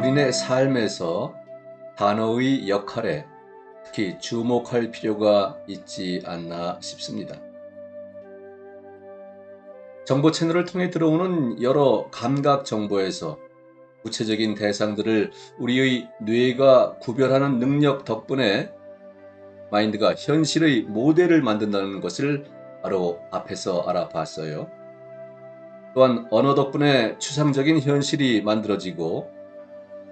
우리네 삶에서 단어의 역할에 특히 주목할 필요가 있지 않나 싶습니다. 정보 채널을 통해 들어오는 여러 감각 정보에서 구체적인 대상들을 우리의 뇌가 구별하는 능력 덕분에 마인드가 현실의 모델을 만든다는 것을 바로 앞에서 알아봤어요. 또한 언어 덕분에 추상적인 현실이 만들어지고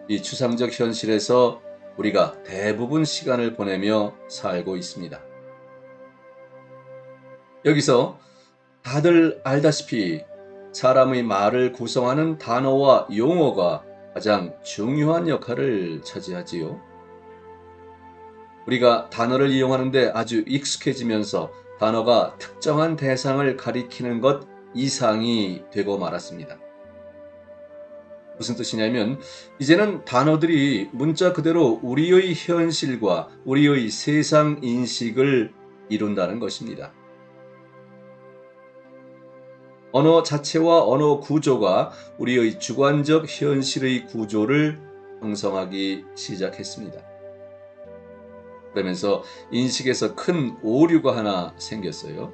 이 추상적 현실에서 우리가 대부분 시간을 보내며 살고 있습니다. 여기서 다들 알다시피 사람의 말을 구성하는 단어와 용어가 가장 중요한 역할을 차지하지요. 우리가 단어를 이용하는데 아주 익숙해지면서 단어가 특정한 대상을 가리키는 것 이상이 되고 말았습니다. 무슨 뜻이냐면 이제는 단어들이 문자 그대로 우리의 현실과 우리의 세상 인식을 이룬다는 것입니다. 언어 자체와 언어 구조가 우리의 주관적 현실의 구조를 형성하기 시작했습니다. 그러면서 인식에서 큰 오류가 하나 생겼어요.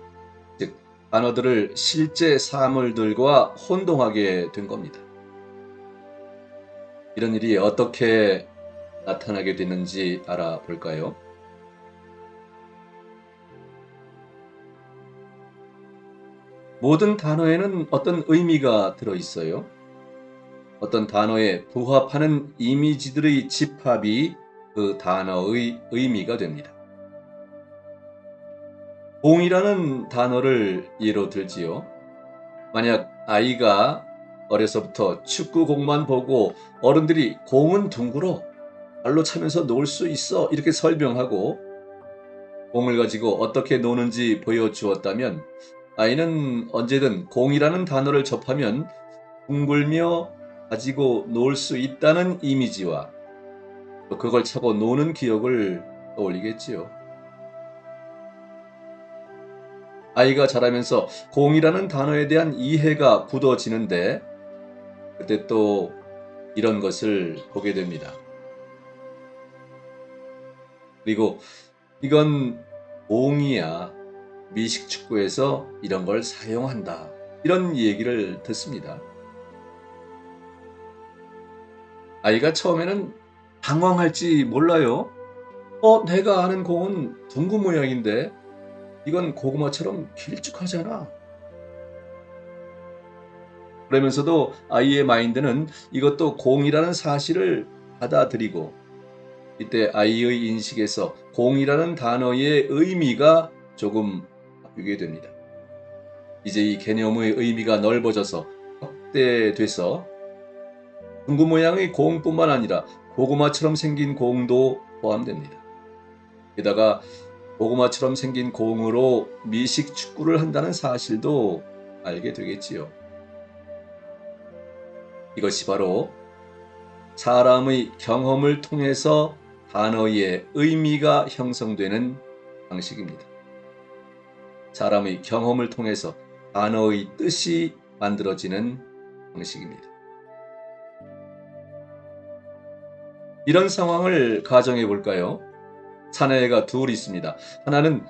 즉, 단어들을 실제 사물들과 혼동하게 된 겁니다. 이런 일이 어떻게 나타나게 됐는지 알아볼까요? 모든 단어에는 어떤 의미가 들어있어요. 어떤 단어에 부합하는 이미지들의 집합이 그 단어의 의미가 됩니다. 공이라는 단어를 예로 들지요. 만약 아이가 어려서부터 축구공만 보고 어른들이 공은 둥글어 발로 차면서 놀 수 있어 이렇게 설명하고 공을 가지고 어떻게 노는지 보여주었다면 아이는 언제든 공이라는 단어를 접하면 둥글며 가지고 놀 수 있다는 이미지와 또 그걸 차고 노는 기억을 떠올리겠지요. 아이가 자라면서 공이라는 단어에 대한 이해가 굳어지는데 그때 또 이런 것을 보게 됩니다. 그리고 이건 공이야. 미식축구에서 이런 걸 사용한다. 이런 얘기를 듣습니다. 아이가 처음에는 당황할지 몰라요. 내가 아는 공은 둥근 모양인데 이건 고구마처럼 길쭉하잖아. 그러면서도 아이의 마인드는 이것도 공이라는 사실을 받아들이고 이때 아이의 인식에서 공이라는 단어의 의미가 조금 바뀌게 됩니다. 이제 이 개념의 의미가 넓어져서 확대돼서 둥근 모양의 공뿐만 아니라 고구마처럼 생긴 공도 포함됩니다. 게다가 고구마처럼 생긴 공으로 미식 축구를 한다는 사실도 알게 되겠지요. 이것이 바로 사람의 경험을 통해서 단어의 의미가 형성되는 방식입니다. 사람의 경험을 통해서 단어의 뜻이 만들어지는 방식입니다. 이런 상황을 가정해 볼까요? 사내가 둘 있습니다. 하나는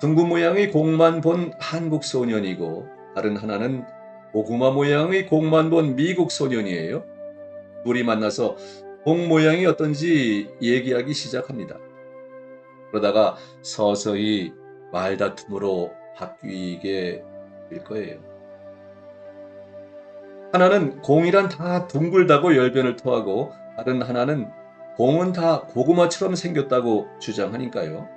둥근 모양의 공만 본 한국 소년이고 다른 하나는 고구마 모양의 공만 본 미국 소년이에요. 둘이 만나서 공 모양이 어떤지 얘기하기 시작합니다. 그러다가 서서히 말다툼으로 바뀌게 될 거예요. 하나는 공이란 다 둥글다고 열변을 토하고 다른 하나는 공은 다 고구마처럼 생겼다고 주장하니까요.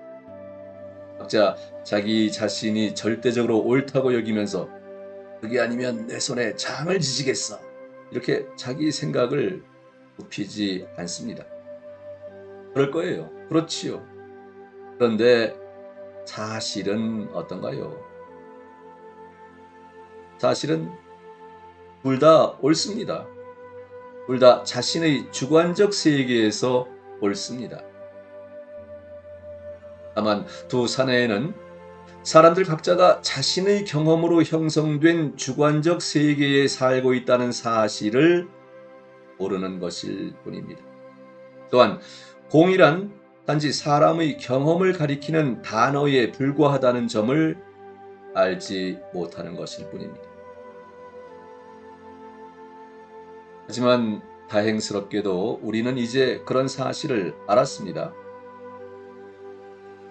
각자 자기 자신이 절대적으로 옳다고 여기면서 그게 아니면 내 손에 장을 지지겠어. 이렇게 자기 생각을 굽히지 않습니다. 그럴 거예요. 그렇지요. 그런데 사실은 어떤가요? 사실은 둘 다 옳습니다. 둘 다 자신의 주관적 세계에서 옳습니다. 다만 두 사내에는 사람들 각자가 자신의 경험으로 형성된 주관적 세계에 살고 있다는 사실을 모르는 것일 뿐입니다. 또한 공이란 단지 사람의 경험을 가리키는 단어에 불과하다는 점을 알지 못하는 것일 뿐입니다. 하지만 다행스럽게도 우리는 이제 그런 사실을 알았습니다.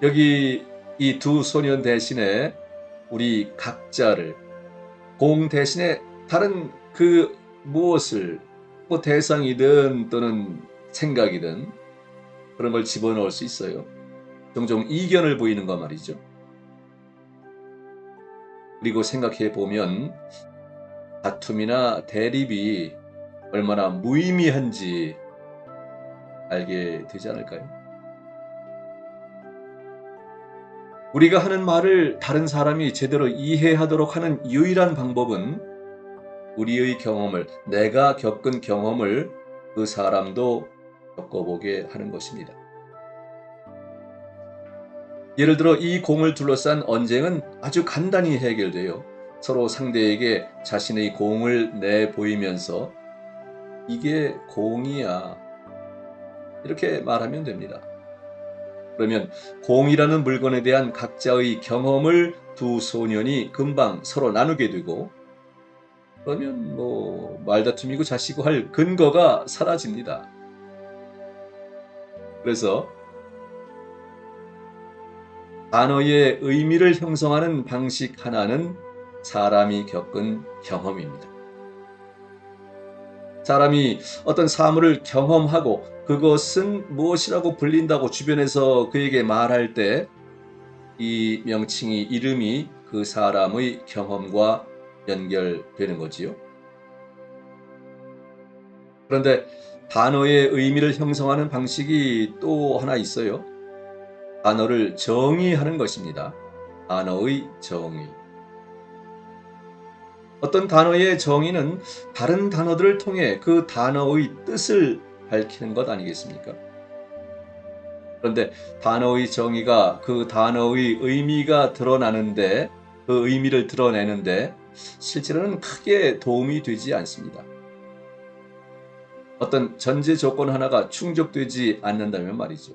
여기 이 두 소년 대신에 우리 각자를 공 대신에 다른 그 무엇을 뭐 대상이든 또는 생각이든 그런 걸 집어넣을 수 있어요. 종종 이견을 보이는 거 말이죠. 그리고 생각해 보면 다툼이나 대립이 얼마나 무의미한지 알게 되지 않을까요? 우리가 하는 말을 다른 사람이 제대로 이해하도록 하는 유일한 방법은 우리의 경험을, 내가 겪은 경험을 그 사람도 겪어보게 하는 것입니다. 예를 들어 이 공을 둘러싼 언쟁은 아주 간단히 해결돼요. 서로 상대에게 자신의 공을 내보이면서 이게 공이야, 이렇게 말하면 됩니다. 그러면 공이라는 물건에 대한 각자의 경험을 두 소년이 금방 서로 나누게 되고, 그러면 뭐 말다툼이고 자시고 할 근거가 사라집니다. 그래서 단어의 의미를 형성하는 방식 하나는 사람이 겪은 경험입니다. 사람이 어떤 사물을 경험하고 그것은 무엇이라고 불린다고 주변에서 그에게 말할 때 이 명칭이, 이름이 그 사람의 경험과 연결되는 거지요. 그런데 단어의 의미를 형성하는 방식이 또 하나 있어요. 단어를 정의하는 것입니다. 단어의 정의. 어떤 단어의 정의는 다른 단어들을 통해 그 단어의 뜻을 밝히는 것 아니겠습니까? 그런데 단어의 정의가 그 단어의 의미가 드러나는데, 그 의미를 드러내는데 실제로는 크게 도움이 되지 않습니다. 어떤 전제 조건 하나가 충족되지 않는다면 말이죠.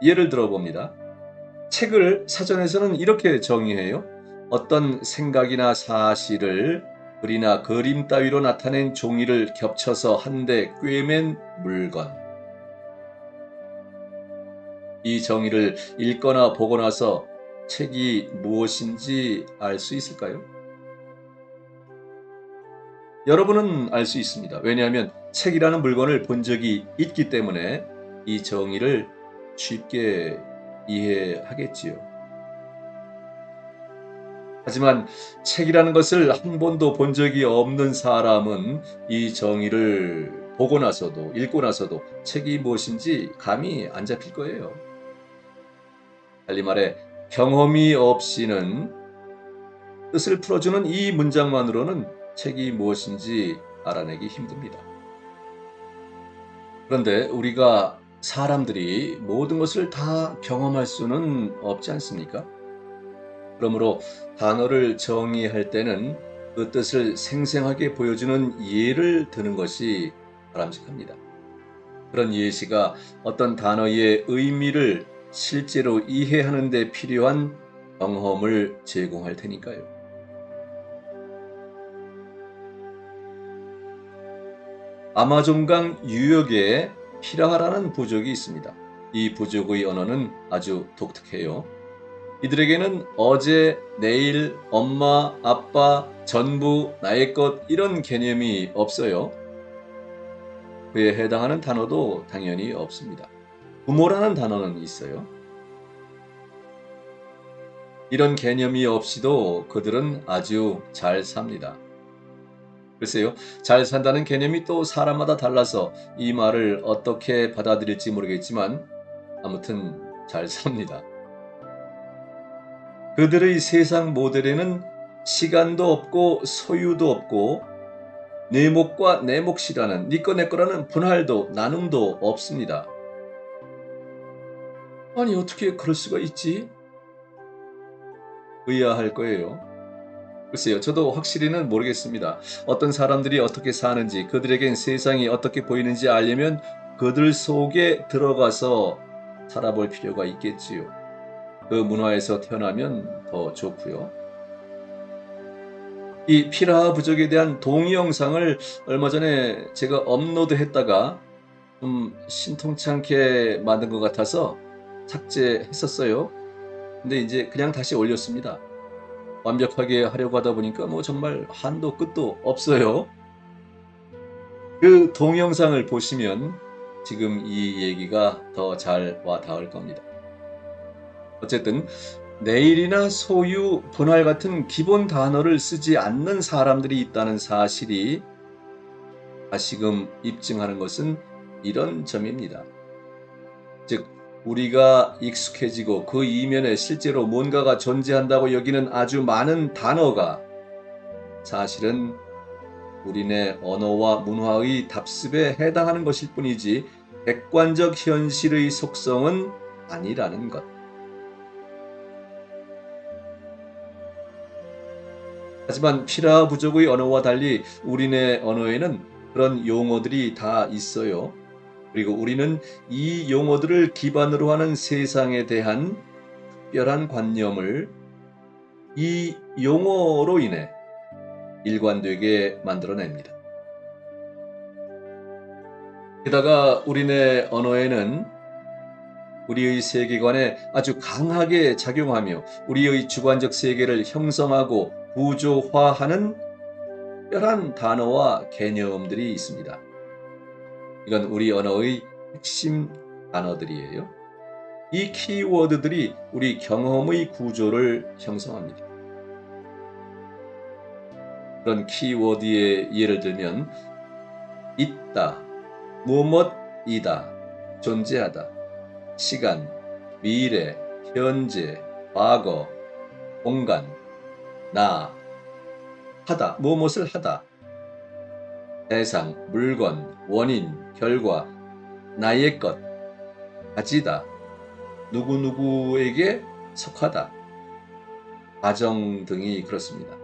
예를 들어 봅니다. 책을 사전에서는 이렇게 정의해요. 어떤 생각이나 사실을 글이나 그림 따위로 나타낸 종이를 겹쳐서 한데 꿰맨 물건. 이 정의를 읽거나 보고 나서 책이 무엇인지 알 수 있을까요? 여러분은 알 수 있습니다. 왜냐하면 책이라는 물건을 본 적이 있기 때문에 이 정의를 쉽게 이해하겠지요. 하지만 책이라는 것을 한 번도 본 적이 없는 사람은 이 정의를 보고 나서도, 읽고 나서도 책이 무엇인지 감이 안 잡힐 거예요. 달리 말해 경험이 없이는 뜻을 풀어주는 이 문장만으로는 책이 무엇인지 알아내기 힘듭니다. 그런데 우리가 사람들이 모든 것을 다 경험할 수는 없지 않습니까? 그러므로 단어를 정의할 때는 그 뜻을 생생하게 보여주는 예를 드는 것이 바람직합니다. 그런 예시가 어떤 단어의 의미를 실제로 이해하는 데 필요한 경험을 제공할 테니까요. 아마존강 유역에 피라하라는 부족이 있습니다. 이 부족의 언어는 아주 독특해요. 이들에게는 어제, 내일, 엄마, 아빠, 전부, 나의 것 이런 개념이 없어요. 그에 해당하는 단어도 당연히 없습니다. 부모라는 단어는 있어요. 이런 개념이 없이도 그들은 아주 잘 삽니다. 글쎄요, 잘 산다는 개념이 또 사람마다 달라서 이 말을 어떻게 받아들일지 모르겠지만 아무튼 잘 삽니다. 그들의 세상 모델에는 시간도 없고 소유도 없고 내 몫과 내 몫이라는, 네 거 내 거라는 분할도 나눔도 없습니다. 아니 어떻게 그럴 수가 있지? 의아할 거예요. 글쎄요, 저도 확실히는 모르겠습니다. 어떤 사람들이 어떻게 사는지, 그들에겐 세상이 어떻게 보이는지 알려면 그들 속에 들어가서 살아볼 필요가 있겠지요. 그 문화에서 태어나면 더 좋고요. 이 피라하 부족에 대한 동영상을 얼마 전에 제가 업로드했다가 좀 신통치 않게 만든 것 같아서 삭제했었어요. 근데 이제 그냥 다시 올렸습니다. 완벽하게 하려고 하다 보니까 뭐 정말 한도 끝도 없어요. 그 동영상을 보시면 지금 이 얘기가 더 잘 와 닿을 겁니다. 어쨌든 내일이나 소유, 분할 같은 기본 단어를 쓰지 않는 사람들이 있다는 사실이 다시금 입증하는 것은 이런 점입니다. 즉, 우리가 익숙해지고 그 이면에 실제로 뭔가가 존재한다고 여기는 아주 많은 단어가 사실은 우리네 언어와 문화의 답습에 해당하는 것일 뿐이지 객관적 현실의 속성은 아니라는 것. 하지만 피라 부족의 언어와 달리 우리네 언어에는 그런 용어들이 다 있어요. 그리고 우리는 이 용어들을 기반으로 하는 세상에 대한 특별한 관념을 이 용어로 인해 일관되게 만들어냅니다. 게다가 우리네 언어에는 우리의 세계관에 아주 강하게 작용하며 우리의 주관적 세계를 형성하고 구조화하는 특별한 단어와 개념들이 있습니다. 이건 우리 언어의 핵심 단어들이에요. 이 키워드들이 우리 경험의 구조를 형성합니다. 그런 키워드의 예를 들면 있다, 무엇이다, 존재하다, 시간, 미래, 현재, 과거, 공간, 나, 하다, 무엇을 하다, 대상, 물건, 원인, 결과, 나의 것, 가지다, 누구누구에게 속하다, 과정 등이 그렇습니다.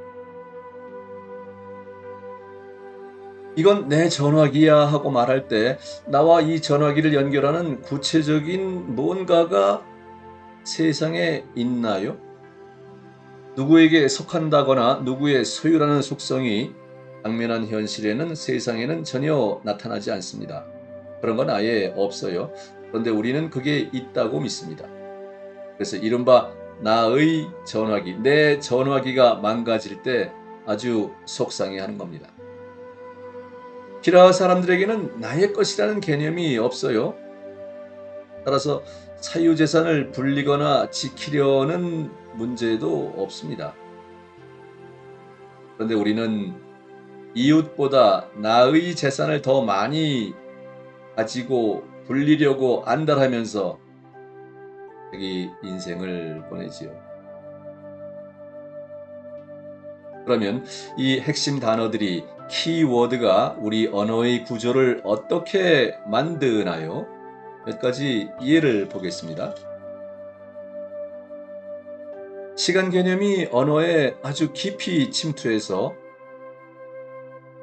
이건 내 전화기야 하고 말할 때 나와 이 전화기를 연결하는 구체적인 뭔가가 세상에 있나요? 누구에게 속한다거나 누구의 소유라는 속성이 당면한 현실에는 세상에는 전혀 나타나지 않습니다. 그런 건 아예 없어요. 그런데 우리는 그게 있다고 믿습니다. 그래서 이른바 나의 전화기, 내 전화기가 망가질 때 아주 속상해하는 겁니다. 피라하 사람들에게는 나의 것이라는 개념이 없어요. 따라서 사유재산을 불리거나 지키려는 문제도 없습니다. 그런데 우리는 이웃보다 나의 재산을 더 많이 가지고 불리려고 안달하면서 자기 인생을 보내지요. 그러면 이 핵심 단어들이 키워드가 우리 언어의 구조를 어떻게 만드나요? 몇 가지 예를 보겠습니다. 시간 개념이 언어에 아주 깊이 침투해서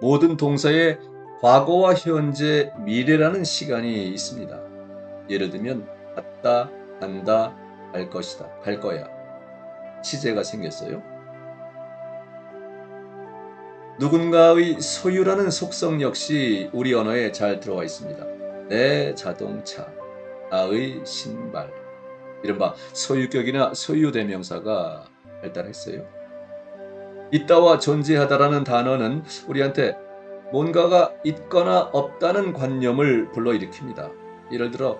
모든 동사에 과거와 현재, 미래라는 시간이 있습니다. 예를 들면 갔다, 간다, 갈 것이다, 갈 거야. 시제가 생겼어요. 누군가의 소유라는 속성 역시 우리 언어에 잘 들어와 있습니다. 내 자동차, 나의 신발, 이른바 소유격이나 소유대명사가 발달했어요. 있다와 존재하다라는 단어는 우리한테 뭔가가 있거나 없다는 관념을 불러일으킵니다. 예를 들어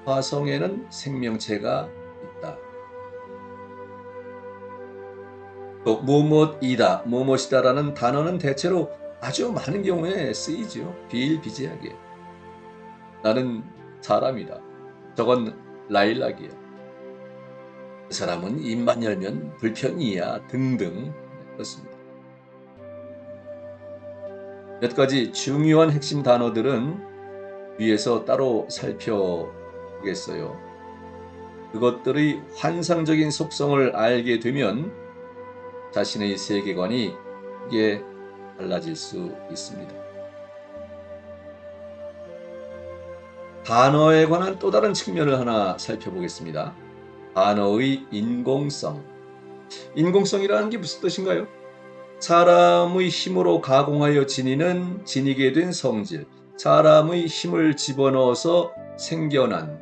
화성에는 생명체가 있다. 또 무엇이다, 무엇이다라는 단어는 대체로 아주 많은 경우에 쓰이죠. 비일비재하게. 나는 사람이다. 저건 라일락이야. 그 사람은 입만 열면 불편이야 등등 그렇습니다. 몇 가지 중요한 핵심 단어들은 위에서 따로 살펴보겠어요. 그것들의 환상적인 속성을 알게 되면 자신의 세계관이 크게 달라질 수 있습니다. 단어에 관한 또 다른 측면을 하나 살펴보겠습니다. 단어의 인공성. 인공성이라는 게 무슨 뜻인가요? 사람의 힘으로 가공하여 지니게 된 성질, 사람의 힘을 집어넣어서 생겨난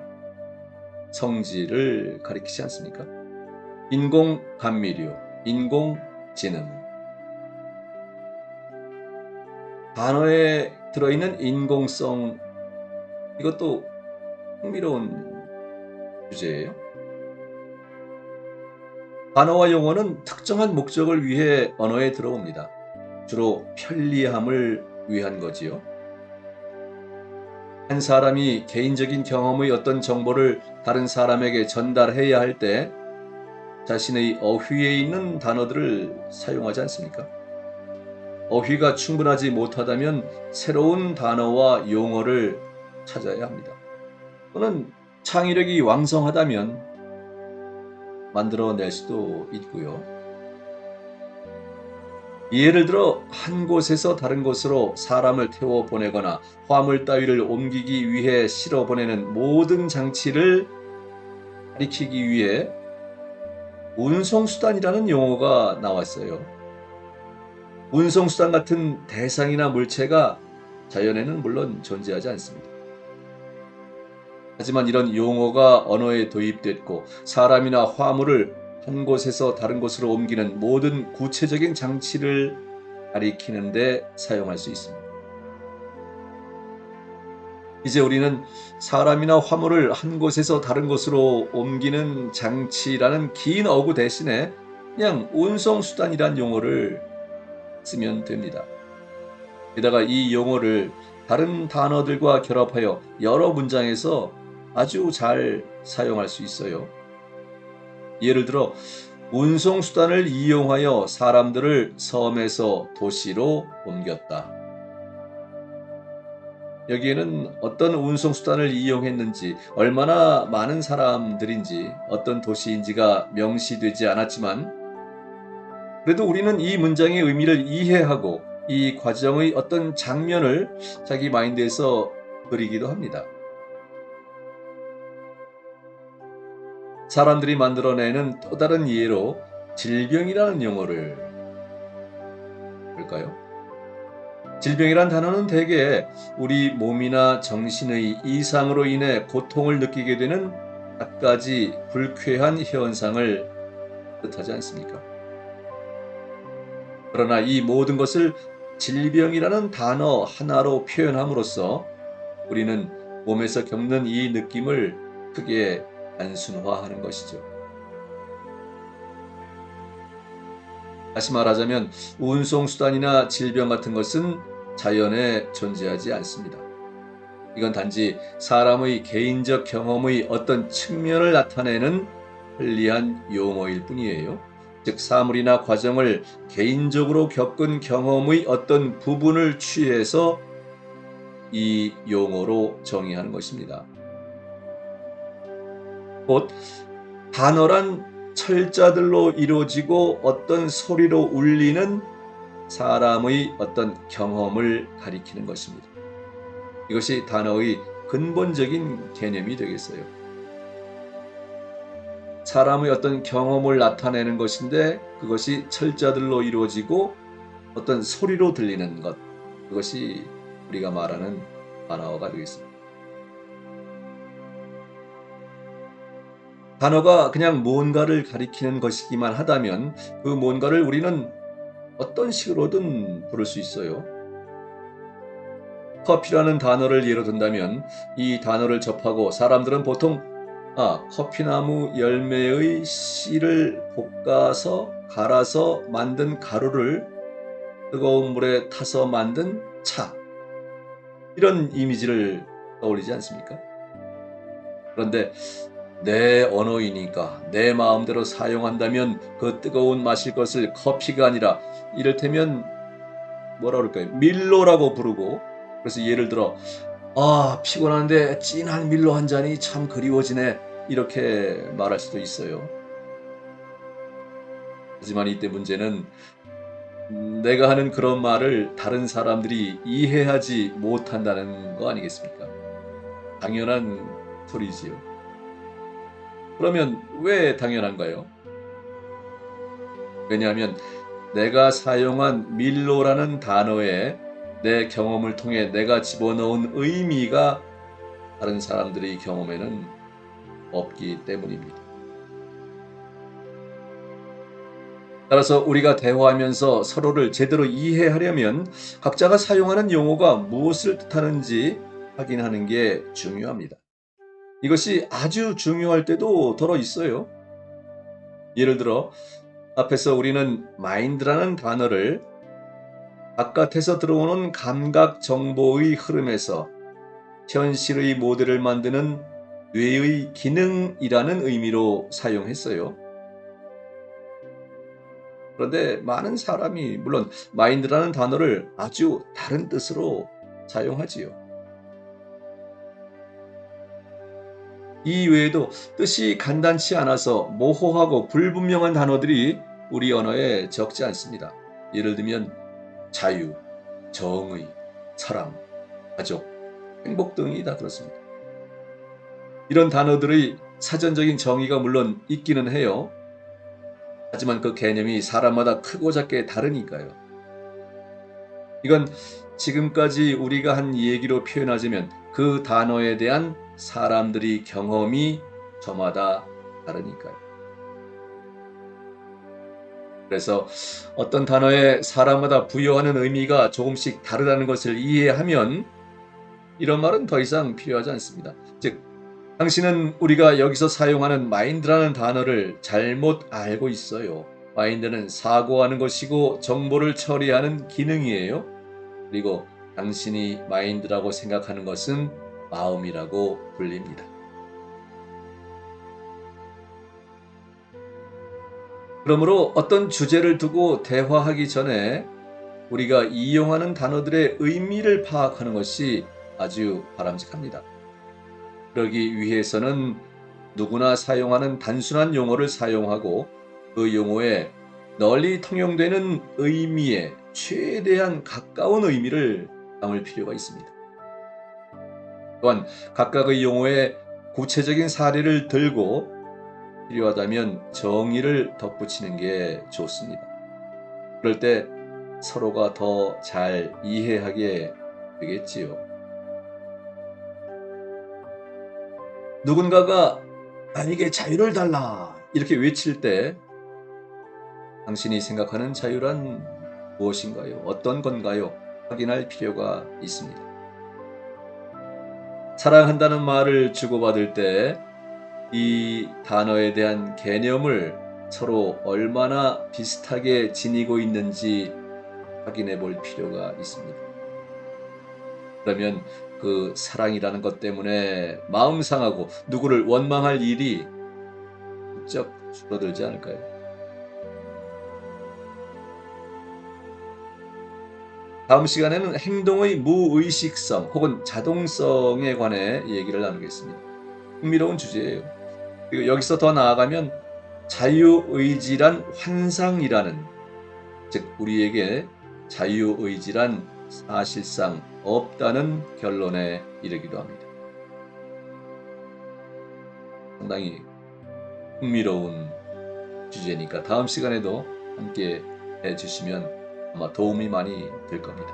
성질을 가리키지 않습니까? 인공 감미료, 인공지능. 단어에 들어있는 인공성, 이것도 흥미로운 주제예요. 단어와 용어는 특정한 목적을 위해 언어에 들어옵니다. 주로 편리함을 위한 거지요. 한 사람이 개인적인 경험의 어떤 정보를 다른 사람에게 전달해야 할 때 자신의 어휘에 있는 단어들을 사용하지 않습니까? 어휘가 충분하지 못하다면 새로운 단어와 용어를 찾아야 합니다. 또는 창의력이 왕성하다면 만들어낼 수도 있고요. 예를 들어 한 곳에서 다른 곳으로 사람을 태워 보내거나 화물 따위를 옮기기 위해 실어 보내는 모든 장치를 가리키기 위해 운송수단이라는 용어가 나왔어요. 운송수단 같은 대상이나 물체가 자연에는 물론 존재하지 않습니다. 하지만 이런 용어가 언어에 도입됐고 사람이나 화물을 한 곳에서 다른 곳으로 옮기는 모든 구체적인 장치를 가리키는 데 사용할 수 있습니다. 이제 우리는 사람이나 화물을 한 곳에서 다른 곳으로 옮기는 장치라는 긴 어구 대신에 그냥 운송수단이란 용어를 쓰면 됩니다. 게다가 이 용어를 다른 단어들과 결합하여 여러 문장에서 아주 잘 사용할 수 있어요. 예를 들어 운송수단을 이용하여 사람들을 섬에서 도시로 옮겼다. 여기에는 어떤 운송수단을 이용했는지, 얼마나 많은 사람들인지, 어떤 도시인지가 명시되지 않았지만 그래도 우리는 이 문장의 의미를 이해하고 이 과정의 어떤 장면을 자기 마인드에서 그리기도 합니다. 사람들이 만들어내는 또 다른 예로 질병이라는 용어를 볼까요? 질병이란 단어는 대개 우리 몸이나 정신의 이상으로 인해 고통을 느끼게 되는 갖가지 불쾌한 현상을 뜻하지 않습니까? 그러나 이 모든 것을 질병이라는 단어 하나로 표현함으로써 우리는 몸에서 겪는 이 느낌을 크게 단순화하는 것이죠. 다시 말하자면 운송수단이나 질병 같은 것은 자연에 존재하지 않습니다. 이건 단지 사람의 개인적 경험의 어떤 측면을 나타내는 편리한 용어일 뿐이에요. 즉 사물이나 과정을 개인적으로 겪은 경험의 어떤 부분을 취해서 이 용어로 정의하는 것입니다. 곧 단어란 철자들로 이루어지고 어떤 소리로 울리는 사람의 어떤 경험을 가리키는 것입니다. 이것이 단어의 근본적인 개념이 되겠어요. 사람의 어떤 경험을 나타내는 것인데 그것이 철자들로 이루어지고 어떤 소리로 들리는 것, 그것이 우리가 말하는 단어가 되겠습니다. 단어가 그냥 뭔가를 가리키는 것이기만 하다면 그 뭔가를 우리는 어떤 식으로든 부를 수 있어요. 커피라는 단어를 예로 든다면 이 단어를 접하고 사람들은 보통 커피나무 열매의 씨를 볶아서 갈아서 만든 가루를 뜨거운 물에 타서 만든 차, 이런 이미지를 떠올리지 않습니까? 그런데 내 언어이니까 내 마음대로 사용한다면 그 뜨거운 마실 것을 커피가 아니라 이를테면 뭐라 그럴까요? 밀로라고 부르고, 그래서 예를 들어 피곤한데 진한 밀로 한 잔이 참 그리워지네, 이렇게 말할 수도 있어요. 하지만 이때 문제는 내가 하는 그런 말을 다른 사람들이 이해하지 못한다는 거 아니겠습니까? 당연한 소리지요. 그러면 왜 당연한가요? 왜냐하면 내가 사용한 밀로라는 단어에 내 경험을 통해 내가 집어넣은 의미가 다른 사람들의 경험에는 없기 때문입니다. 따라서 우리가 대화하면서 서로를 제대로 이해하려면 각자가 사용하는 용어가 무엇을 뜻하는지 확인하는 게 중요합니다. 이것이 아주 중요할 때도 더러 있어요. 예를 들어 앞에서 우리는 마인드라는 단어를 바깥에서 들어오는 감각 정보의 흐름에서 현실의 모델을 만드는 뇌의 기능이라는 의미로 사용했어요. 그런데 많은 사람이 물론 마인드라는 단어를 아주 다른 뜻으로 사용하지요. 이 외에도 뜻이 간단치 않아서 모호하고 불분명한 단어들이 우리 언어에 적지 않습니다. 예를 들면 자유, 정의, 사랑, 가족, 행복 등이 다 그렇습니다. 이런 단어들의 사전적인 정의가 물론 있기는 해요. 하지만 그 개념이 사람마다 크고 작게 다르니까요. 이건 지금까지 우리가 한 얘기로 표현하자면 그 단어에 대한 사람들이 경험이 저마다 다르니까요. 그래서 어떤 단어에 사람마다 부여하는 의미가 조금씩 다르다는 것을 이해하면 이런 말은 더 이상 필요하지 않습니다. 즉, 당신은 우리가 여기서 사용하는 마인드라는 단어를 잘못 알고 있어요. 마인드는 사고하는 것이고 정보를 처리하는 기능이에요. 그리고 당신이 마인드라고 생각하는 것은 마음이라고 불립니다. 그러므로 어떤 주제를 두고 대화하기 전에 우리가 이용하는 단어들의 의미를 파악하는 것이 아주 바람직합니다. 그러기 위해서는 누구나 사용하는 단순한 용어를 사용하고 그 용어에 널리 통용되는 의미에 최대한 가까운 의미를 담을 필요가 있습니다. 또한 각각의 용어에 구체적인 사례를 들고 필요하다면 정의를 덧붙이는 게 좋습니다. 그럴 때 서로가 더 잘 이해하게 되겠지요. 누군가가 나에게 자유를 달라 이렇게 외칠 때 당신이 생각하는 자유란 무엇인가요? 어떤 건가요? 확인할 필요가 있습니다. 사랑한다는 말을 주고받을 때 이 단어에 대한 개념을 서로 얼마나 비슷하게 지니고 있는지 확인해 볼 필요가 있습니다. 그러면 그 사랑이라는 것 때문에 마음 상하고 누구를 원망할 일이 부쩍 줄어들지 않을까요? 다음 시간에는 행동의 무의식성 혹은 자동성에 관해 얘기를 나누겠습니다. 흥미로운 주제예요. 그리고 여기서 더 나아가면 자유의지란 환상이라는, 즉 우리에게 자유의지란 사실상 없다는 결론에 이르기도 합니다. 상당히 흥미로운 주제니까 다음 시간에도 함께 해주시면 아마 도움이 많이 될 겁니다.